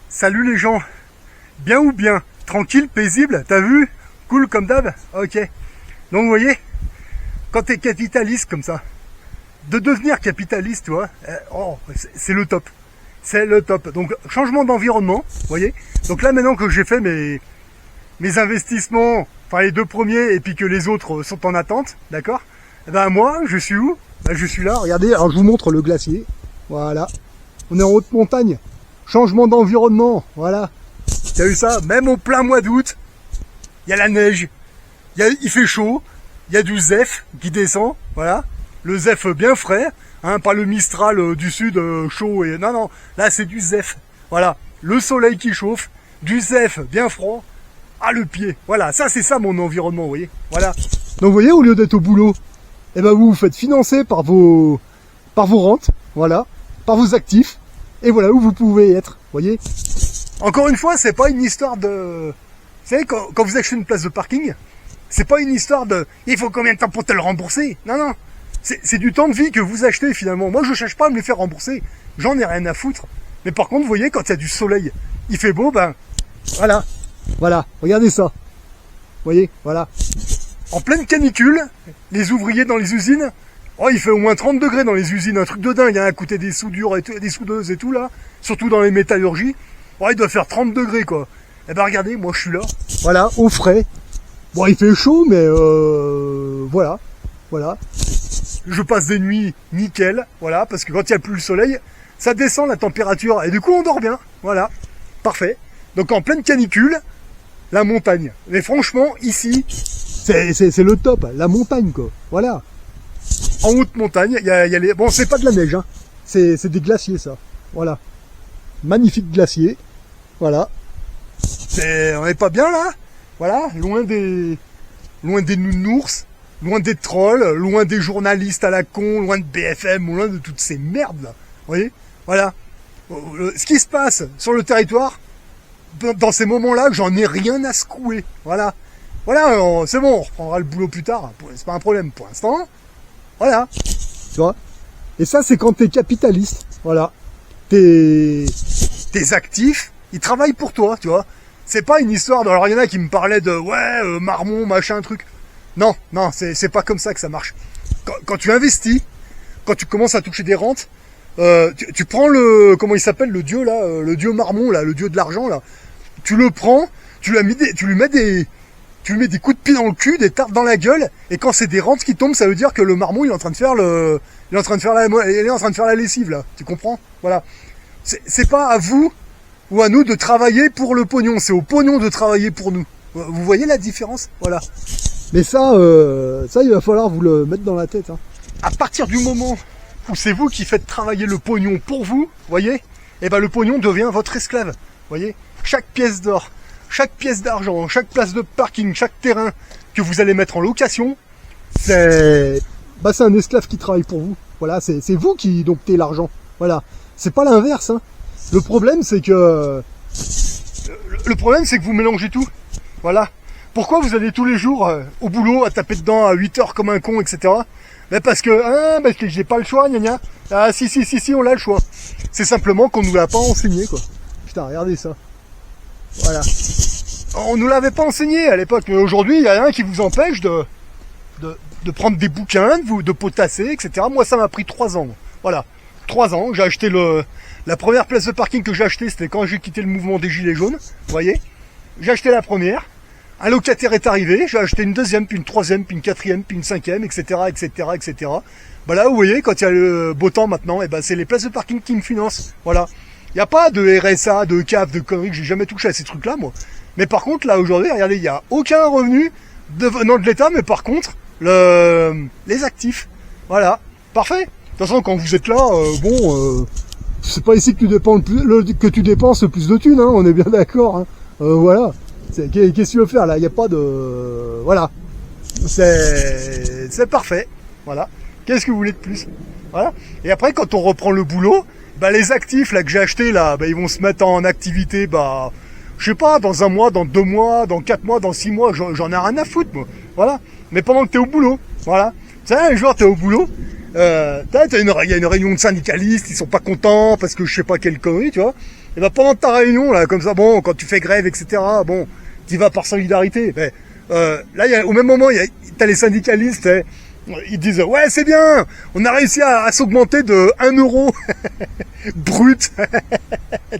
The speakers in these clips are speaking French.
Salut les gens. Bien ou bien? Tranquille, paisible, t'as vu? Cool comme d'hab? Ok. Donc vous voyez, quand t'es capitaliste comme ça, de devenir capitaliste, tu vois, c'est le top. C'est le top. Donc changement d'environnement, vous voyez. Donc là maintenant que j'ai fait mes investissements, enfin les deux premiers et puis que les autres sont en attente, d'accord? Eh ben moi, je suis où? Ben, je suis là, regardez, alors je vous montre le glacier. Voilà. On est en haute montagne. Changement d'environnement, voilà. T'as vu ça? Même au plein mois d'août, il y a la neige, il fait chaud, il y a du zef qui descend, voilà. Le zef bien frais, hein, pas le Mistral du sud chaud et... Non, là c'est du zef, voilà. Le soleil qui chauffe, du zef bien froid, à le pied, voilà. Ça c'est ça mon environnement, vous voyez, voilà. Donc vous voyez, au lieu d'être au boulot, eh ben vous vous faites financer par vos rentes, voilà, par vos actifs, et voilà où vous pouvez être, vous voyez. Encore une fois, c'est pas une histoire de... Vous savez, quand vous achetez une place de parking, c'est pas une histoire de... Il faut combien de temps pour te le rembourser? Non. C'est du temps de vie que vous achetez finalement. Moi, je cherche pas à me les faire rembourser. J'en ai rien à foutre. Mais par contre, vous voyez, quand il y a du soleil, il fait beau, ben... Voilà. Regardez ça. Vous voyez, voilà. En pleine canicule, les ouvriers dans les usines... Oh, il fait au moins 30 degrés dans les usines. Un truc de dingue, hein, à côté des soudures et tout, des soudeuses et tout, là. Surtout dans les métallurgies. Oh, il doit faire 30 degrés, quoi. Eh ben, regardez, moi, je suis là. Voilà, au frais. Bon, il fait chaud, mais voilà. Je passe des nuits nickel, voilà, parce que quand il n'y a plus le soleil, ça descend la température, et du coup, on dort bien. Voilà, parfait. Donc, en pleine canicule, la montagne. Mais franchement, ici, c'est le top, la montagne, quoi. Voilà. En haute montagne, il y a les... Bon, c'est pas de la neige, hein. C'est des glaciers, ça. Voilà. Magnifique glacier. Voilà. On n'est pas bien là. Voilà, loin des nounours, loin des trolls, loin des journalistes à la con, loin de BFM, loin de toutes ces merdes là. Vous voyez? Voilà. Ce qui se passe sur le territoire, dans ces moments-là, j'en ai rien à secouer. Voilà. Voilà, c'est bon, on reprendra le boulot plus tard. C'est pas un problème pour l'instant. Voilà. Tu vois? Et ça, c'est quand t'es capitaliste. Voilà. Tes actifs, ils travaillent pour toi, tu vois. C'est pas une histoire de... Alors il y en a qui me parlaient de marmon, machin, truc. Non, c'est pas comme ça que ça marche. Quand tu investis, quand tu commences à toucher des rentes, tu prends le... Comment il s'appelle le dieu là, le dieu marmon là, le dieu de l'argent là. Tu le prends, tu lui mets des coups de pied dans le cul, des tartes dans la gueule, et quand c'est des rentes qui tombent, ça veut dire que le marmon il est en train de faire la lessive là. Tu comprends? Voilà. C'est pas à vous ou à nous de travailler pour le pognon, c'est au pognon de travailler pour nous. Vous voyez la différence? Voilà. Mais ça, il va falloir vous le mettre dans la tête. Hein. À partir du moment où c'est vous qui faites travailler le pognon pour vous, voyez, et ben le pognon devient votre esclave. Voyez, chaque pièce d'or, chaque pièce d'argent, chaque place de parking, chaque terrain que vous allez mettre en location, c'est un esclave qui travaille pour vous. Voilà, c'est vous qui domptez l'argent. Voilà, c'est pas l'inverse. Hein. Le problème, c'est que vous mélangez tout. Voilà. Pourquoi vous allez tous les jours au boulot à taper dedans à 8 heures comme un con, etc. Ben parce que j'ai pas le choix, gna gna. Ah si, on a le choix. C'est simplement qu'on nous l'a pas enseigné, quoi. Putain, regardez ça. Voilà. On nous l'avait pas enseigné à l'époque, mais aujourd'hui, il y a rien qui vous empêche de prendre des bouquins, de potasser, etc. Moi, ça m'a pris 3 ans. Voilà. 3 ans, j'ai acheté la première place de parking que j'ai acheté, c'était quand j'ai quitté le mouvement des Gilets jaunes. Vous voyez? J'ai acheté la première. Un locataire est arrivé, j'ai acheté une deuxième, puis une troisième, puis une quatrième, puis une cinquième, etc., etc. Bah là, vous voyez, quand il y a le beau temps maintenant, et ben c'est les places de parking qui me financent. Voilà. Il n'y a pas de RSA, de CAF, de conneries, que j'ai jamais touché à ces trucs-là, moi. Mais par contre, là, aujourd'hui, regardez, il n'y a aucun revenu venant de l'État, mais par contre, les actifs. Voilà. Parfait. De toute façon, quand vous êtes là, c'est pas ici que tu dépenses le plus de thunes, hein, on est bien d'accord. Hein. Voilà. Qu'est-ce que tu veux faire là? Il n'y a pas de... Voilà. C'est parfait. Voilà. Qu'est-ce que vous voulez de plus? Voilà. Et après, quand on reprend le boulot, les actifs là que j'ai achetés là, ils vont se mettre en activité, je sais pas, dans 1 mois, dans 2 mois, dans 4 mois, dans 6 mois, j'en ai rien à foutre, moi. Voilà. Mais pendant que t'es au boulot, voilà. Tu sais, un jour t'es au boulot, il y a une réunion de syndicalistes, ils sont pas contents parce que je sais pas quelle connerie, tu vois. Et ben pendant ta réunion là, comme ça, bon, quand tu fais grève, etc. Bon, tu vas par solidarité. Mais là, au même moment, t'as les syndicalistes. Ils disent ouais c'est bien, on a réussi à s'augmenter de 1 euro brut.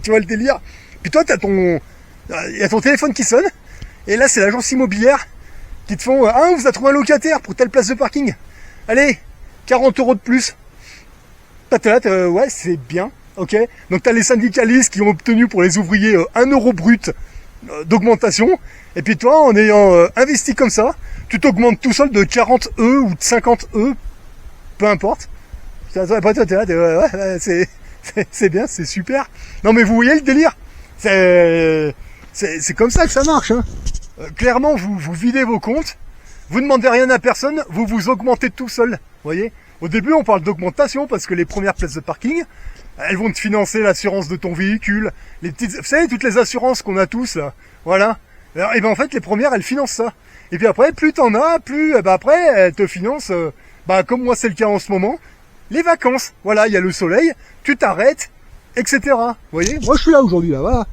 Tu vois le délire. Puis toi il y a ton téléphone qui sonne et là c'est l'agence immobilière qui te font on vous a trouvé un locataire pour telle place de parking. Allez, 40 euros de plus. T'es là, ouais c'est bien, ok. Donc t'as les syndicalistes qui ont obtenu pour les ouvriers 1 euro brut d'augmentation. Et puis toi, en ayant investi comme ça, tu t'augmentes tout seul de 40 E ou de 50 E, peu importe. C'est bien, c'est super. Non mais vous voyez le délire. C'est comme ça que ça marche. Hein. Clairement, vous videz vos comptes, vous ne demandez rien à personne, vous vous augmentez tout seul. Vous voyez. Au début, on parle d'augmentation parce que les premières places de parking, elles vont te financer l'assurance de ton véhicule, les petites, vous savez, toutes les assurances qu'on a tous là. Voilà. Alors, et ben en fait, les premières, elles financent ça. Et puis après, plus t'en as, plus après, elles te financent, comme moi c'est le cas en ce moment, les vacances. Voilà, il y a le soleil, tu t'arrêtes, etc. Vous voyez, moi je suis là aujourd'hui, là, voilà.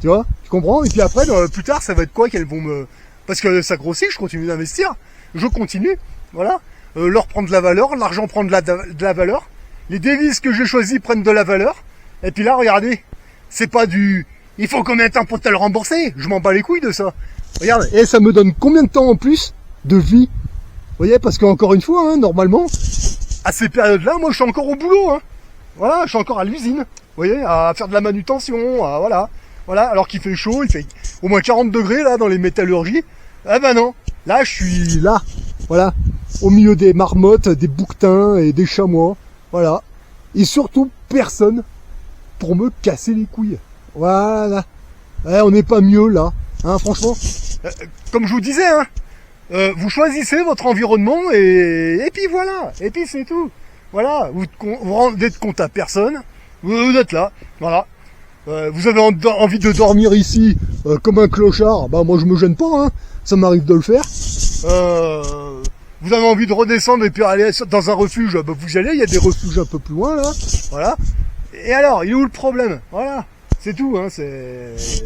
Tu vois, tu comprends. Et puis après, plus tard, ça va être quoi qu'elles vont me... Parce que ça grossit, je continue d'investir, je continue, voilà. L'or prend de la valeur, l'argent prend de la valeur, les devises que j'ai choisies prennent de la valeur. Et puis là, regardez, c'est pas du... Il faut combien de temps pour te le rembourser? Je m'en bats les couilles de ça. Regarde, et ça me donne combien de temps en plus de vie? Vous voyez, parce qu'encore une fois, hein, normalement, à ces périodes-là, moi je suis encore au boulot. Hein. Voilà, je suis encore à l'usine. Vous voyez, à faire de la manutention, voilà. Voilà, alors qu'il fait chaud, il fait au moins 40 degrés là dans les métallurgies. Ah ben non, là je suis là, voilà, au milieu des marmottes, des bouquetins et des chamois. Voilà. Et surtout personne pour me casser les couilles. Voilà. Ouais, on n'est pas mieux là, hein, franchement. Comme je vous disais, hein, vous choisissez votre environnement et puis voilà. Et puis c'est tout. Voilà. Vous rendez compte à personne. Vous êtes là. Voilà. Vous avez envie de dormir ici comme un clochard. Bah moi je me gêne pas. Hein. Ça m'arrive de le faire. Vous avez envie de redescendre et puis aller dans un refuge. Bah, vous y allez. Il y a des refuges un peu plus loin là. Voilà. Et alors, il est où le problème? Voilà. C'est tout, hein,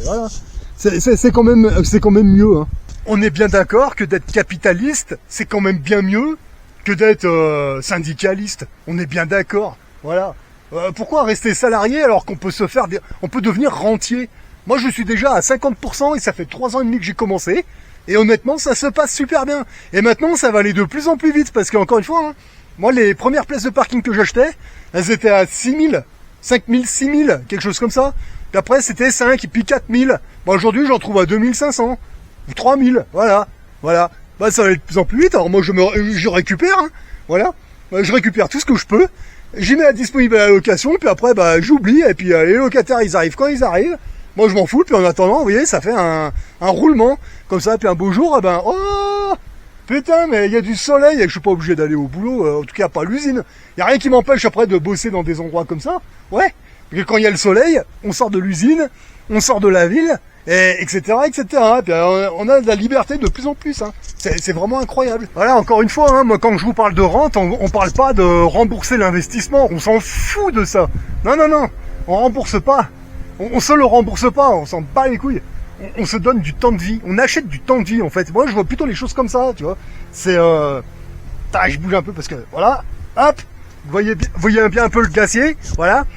voilà. C'est quand même mieux. Hein. On est bien d'accord que d'être capitaliste, c'est quand même bien mieux que d'être syndicaliste. On est bien d'accord. Voilà. Pourquoi rester salarié alors qu'on peut on peut devenir rentier? Moi, je suis déjà à 50% et ça fait 3 ans et demi que j'ai commencé. Et honnêtement, ça se passe super bien. Et maintenant, ça va aller de plus en plus vite parce qu'encore une fois, hein, moi, les premières places de parking que j'achetais, elles étaient à 6000, 5000, 6000, quelque chose comme ça. Puis après, c'était 5, et puis 4000. Bon, aujourd'hui, j'en trouve à 2500. Ou 3000. Voilà. Voilà. Bah, ça va aller de plus en plus vite. Alors, moi, je récupère, hein. Voilà. Je récupère tout ce que je peux. J'y mets à disponible à la location. Puis après, bah, j'oublie. Et puis, les locataires, ils arrivent quand ils arrivent. Moi, je m'en fous. Puis en attendant, vous voyez, ça fait un roulement. Comme ça. Puis un beau jour, oh! Putain, mais il y a du soleil et je suis pas obligé d'aller au boulot. En tout cas, pas à l'usine. Il y a rien qui m'empêche après de bosser dans des endroits comme ça. Ouais. Parce que quand il y a le soleil, on sort de l'usine, on sort de la ville, etc., etc. Et puis on a de la liberté de plus en plus. Hein. C'est vraiment incroyable. Voilà, encore une fois, hein, moi quand je vous parle de rente, on parle pas de rembourser l'investissement. On s'en fout de ça. Non, non, non. On rembourse pas. On se le rembourse pas. On s'en bat les couilles. On se donne du temps de vie. On achète du temps de vie, en fait. Moi, je vois plutôt les choses comme ça, tu vois. C'est... je bouge un peu parce que... Voilà. Hop. Vous voyez bien un peu le glacier. Voilà.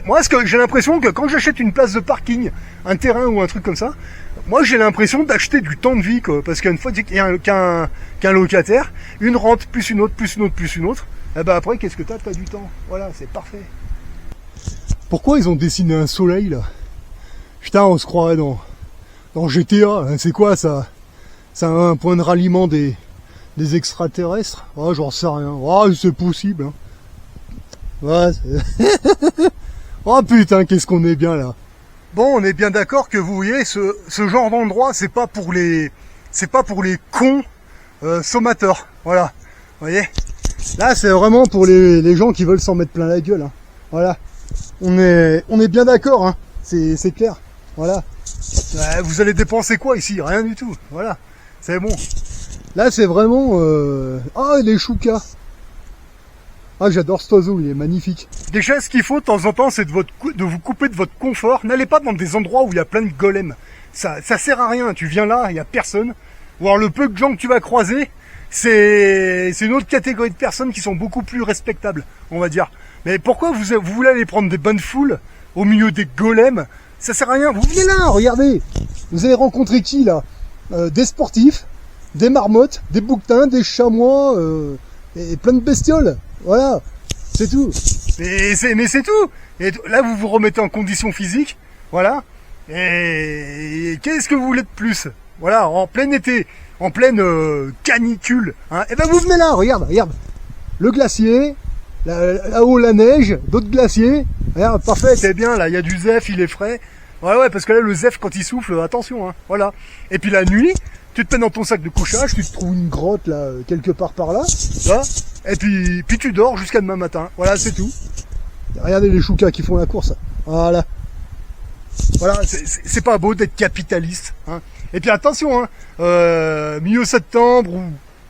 Moi, ce que j'ai l'impression que quand j'achète une place de parking, un terrain ou un truc comme ça, moi j'ai l'impression d'acheter du temps de vie, quoi. Parce qu'une fois qu'il y a qu'un locataire, une rente plus une autre, plus une autre, plus une autre, et ben après qu'est-ce que t'as du temps. Voilà, c'est parfait. Pourquoi ils ont dessiné un soleil là? Putain, on se croirait dans GTA. C'est quoi ça? C'est un point de ralliement des extraterrestres? Oh, j'en sais rien. Oh, c'est possible. Hein. Ouais, oh putain, qu'est-ce qu'on est bien là. Bon, on est bien d'accord que vous voyez, ce genre d'endroit, c'est pas pour les cons sommateurs. Voilà, vous voyez. Là, c'est vraiment pour les gens qui veulent s'en mettre plein la gueule. Hein. Voilà, on est bien d'accord. Hein. C'est clair. Voilà. Vous allez dépenser quoi ici? Rien du tout. Voilà, c'est bon. Là, c'est vraiment... Oh, les choucas. Ah, j'adore cet oiseau, il est magnifique. Déjà, ce qu'il faut de temps en temps, c'est de vous couper de votre confort. N'allez pas dans des endroits où il y a plein de golems. Ça sert à rien. Tu viens là, il y a personne. Ou alors le peu de gens que tu vas croiser, c'est une autre catégorie de personnes qui sont beaucoup plus respectables, on va dire. Mais pourquoi vous voulez aller prendre des bonnes foules au milieu des golems? Ça sert à rien. Vous venez là, regardez. Vous avez rencontré qui là? Des sportifs, des marmottes, des bouquetins, des chamois et plein de bestioles. Voilà, c'est tout. Mais c'est tout. Et là, vous vous remettez en condition physique, voilà. Et qu'est-ce que vous voulez de plus? Voilà, en plein été, en pleine canicule. Hein. Et ben vous venez là, regarde. Le glacier, là-haut la neige, d'autres glaciers. Regarde, parfait, c'est bien, là, il y a du zef, il est frais. Ouais, parce que là, le zef, quand il souffle, attention, hein, voilà. Et puis la nuit, tu te mets dans ton sac de couchage, tu te trouves une grotte, là, quelque part par là, là. Et puis tu dors jusqu'à demain matin. Voilà, c'est tout. Regardez les choucas qui font la course. Voilà. Voilà, c'est pas beau d'être capitaliste. Hein. Et puis attention, hein, milieu septembre ou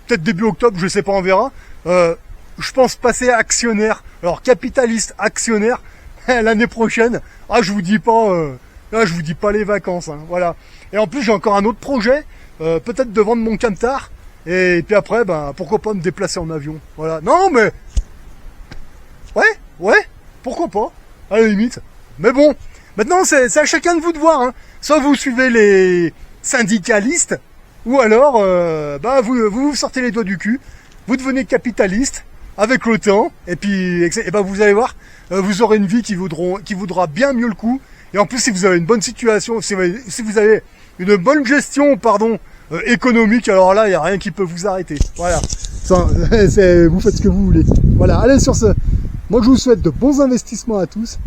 peut-être début octobre, je sais pas, on verra. Je pense passer actionnaire. Alors capitaliste, actionnaire, l'année prochaine. Ah, je vous dis pas les vacances. Hein, voilà. Et en plus, j'ai encore un autre projet. Peut-être de vendre mon camtar. Et puis après, ben, pourquoi pas me déplacer en avion. Voilà. Non, mais... Ouais, pourquoi pas, à la limite. Mais bon, maintenant, c'est à chacun de vous de voir. Hein. Soit vous suivez les syndicalistes, ou alors, bah, vous sortez les doigts du cul, vous devenez capitaliste, avec le temps, et puis, et ben, vous allez voir, vous aurez une vie qui vaudra bien mieux le coup. Et en plus, si vous avez une bonne situation, si vous avez une bonne gestion, économique, alors là, il n'y a rien qui peut vous arrêter. Voilà. Ça, vous faites ce que vous voulez. Voilà, allez sur ce. Moi, je vous souhaite de bons investissements à tous.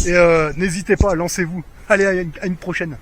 Et n'hésitez pas, lancez-vous. Allez, à une prochaine.